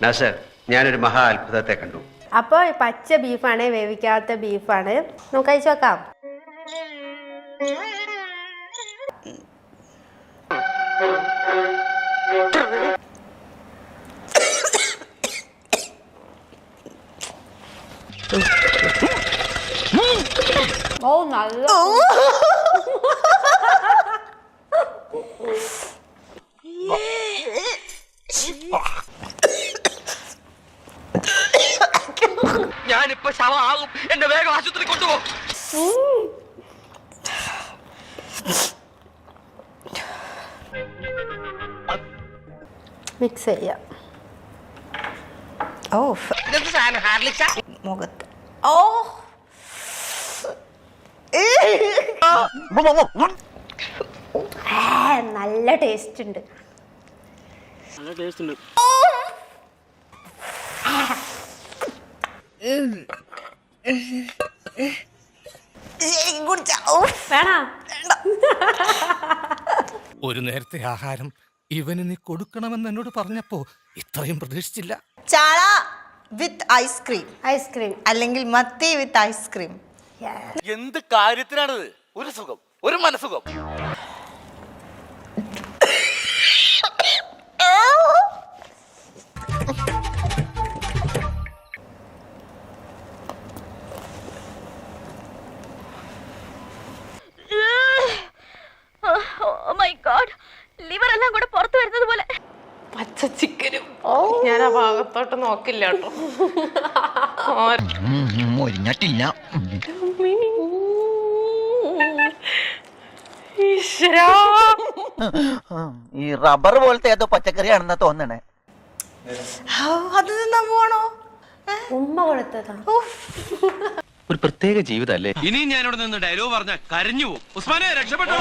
നാസർ, ഞാനൊരു മഹാ അത്ഭുതത്തെ കണ്ടു. അപ്പോൾ പച്ച ബീഫാണ്, വേവിക്കാത്ത ബീഫാണ്. നമുക്ക് കഴിച്ചു നോക്കാം. ഓ നല്ല ഞാനിപ്പോ ശവമാകും, എന്റെ വേഗം ആശുപത്രി കൊണ്ടുപോ. മിക്സ് ചെയ്യാം. ഓ ഇതെന്ത് സാധനം? ഹാർലിക്സാ? മുഖത്ത് ഓ നല്ല ടേസ്റ്റ് ഉണ്ട്. നല്ല ടേസ്റ്റ് ഉണ്ട്. വേണോ? ഒരു നേരത്തെ ആഹാരം ഇവന് നീ കൊടുക്കണമെന്ന് എന്നോട് പറഞ്ഞപ്പോ ഇത്രയും പ്രതീക്ഷിച്ചില്ല. ചാള വിത്ത് ഐസ്ക്രീം, ഐസ്ക്രീം അല്ലെങ്കിൽ മത്തി വിത്ത് ഐസ്ക്രീം. എന്ത് കാര്യത്തിനാണിത്? ഒരു സുഖം, ഒരു മനസുഖം. ലിവർ എല്ലാം കൂടെ പുറത്തു വരുന്നത് പോലെ. പച്ച ചിക്കനും ഞാൻ ആ ഭാഗത്തോട്ട് നോക്കില്ല കേട്ടോ. ഈ റബ്ബർ പോലത്തെ ഏതോ പച്ചക്കറിയാണെന്നാ തോന്നണേ. അത് തിന്നാൻ പോണോ? ഉമ്മ കൊടുത്തതാ. ഒരു പ്രത്യേക ജീവിതമല്ലേ? ഇനിയും ഞാനിവിടെ നിന്ന് ഡയലോഗ് പറഞ്ഞ കരഞ്ഞു പോകും. ഉസ്മാനെ രക്ഷപ്പെട്ടോ.